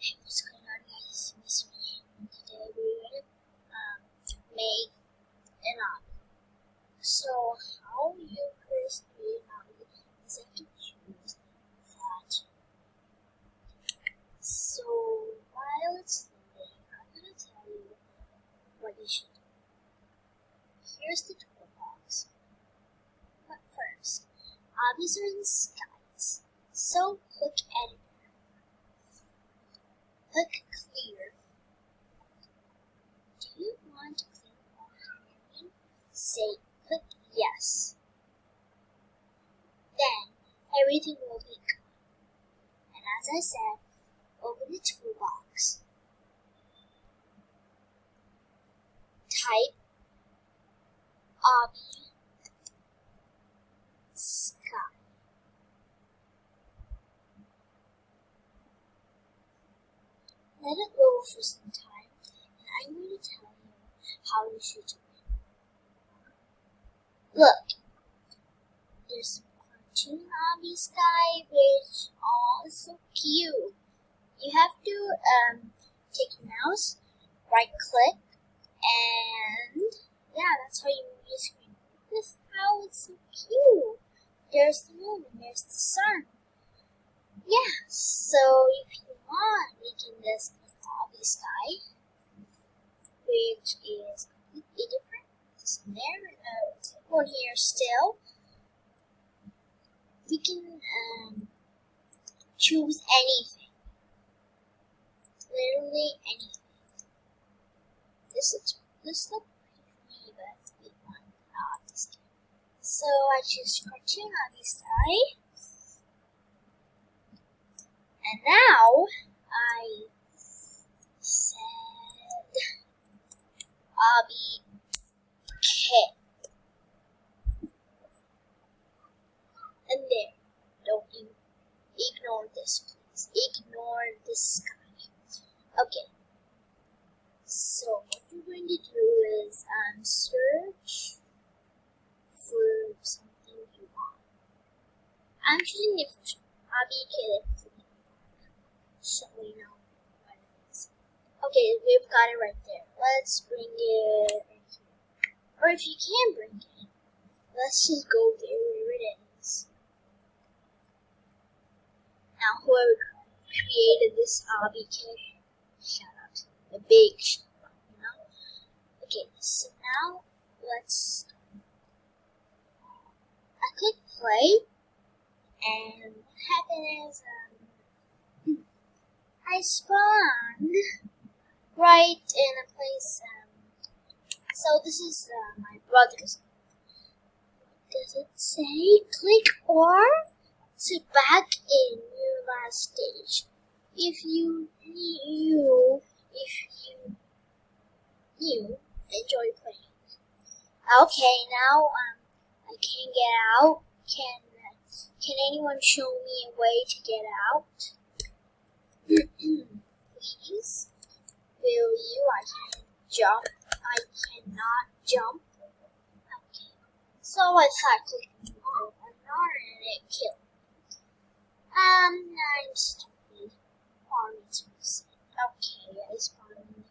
Hey, what's going on, guys? It's me, and today we're gonna make an obby. So, how you first create an obby is you have to choose that. So, while it's loading, I'm gonna tell you what you should do. Here's the toolbox. But first, obbies are in skies. So, click Edit. Click Clear. Do you want to clear all the Say click Yes. Then everything will be gone. And as I said, open the toolbox. Type obby sky. Let it go for some time, and I'm going to tell you how you should do it. Look, there's some cartoon obby sky, which are so cute. You have to take your mouse, right click, and yeah, that's how you move your screen. This is how it's so cute. There's the moon and there's the sun. Yeah, so if you want, we can just make obby sky, which is completely different. This one there, one here still. You can choose anything, literally anything. This looks pretty for me, but we want this game. So I choose cartoon obby sky. And now I said obby K. And there. Don't ignore this, please. Ignore the sky. Okay. So what you're going to do is search for something you want. I'm choosing the first one, obby K. So we know what it is. Okay, we've got it right there. Let's bring it right here. Or if you can't bring it, let's just go there where it is. Now, whoever created this obby kit, shout out to them. A big shout out, you know? Okay, so now let's start. I click play, and what happened is, I spawned right in a place, so this is my brother's. What does it say? Click R to back in your last stage. If you enjoy playing. Okay, now I can't get out. Can anyone show me a way to get out? Please, will you? I can't jump. I cannot jump. Okay, so I tried clicking on and it killed me. I'm stupid. Okay, I spawned in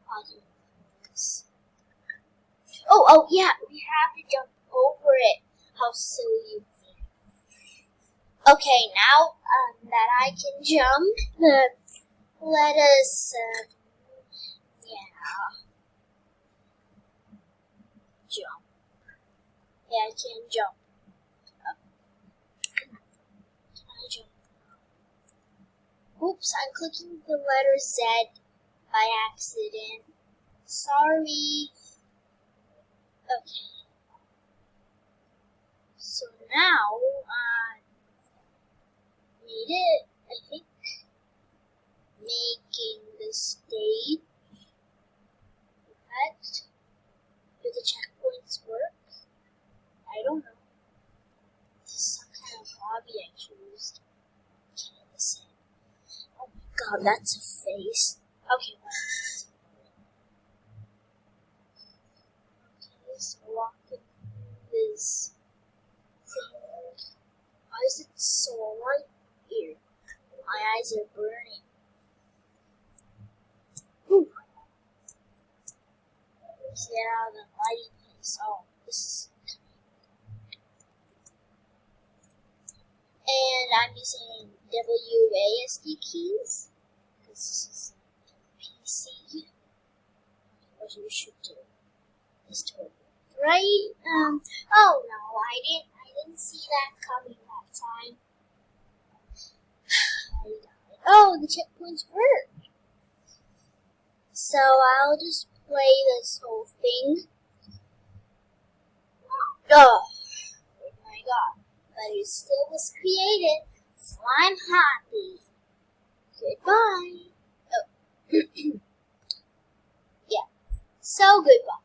other place. Oh yeah, we have to jump over it. How silly you think. Okay, now that I can jump, let us, jump. Yeah, I can jump. Can I jump? Oops, I'm clicking the letter Z by accident. Sorry. Okay. So now, made it, I think, making the stage effect. Do the checkpoints work? I don't know. This is some kind of obby I chose. Okay, listen. Oh my god, that's a face. Okay, well, okay, so walking through this thing. Why is it so light here? My eyes are burning. get out of the lighting place. Oh, this is. And I'm using WASD keys because this is PC. What you should do is to right. Oh no, I didn't see that coming that time. I died. Oh, the checkpoints work. So I'll just play this whole thing. Oh my god. But it still was created, so I'm happy. Goodbye. Oh. Yeah. So goodbye.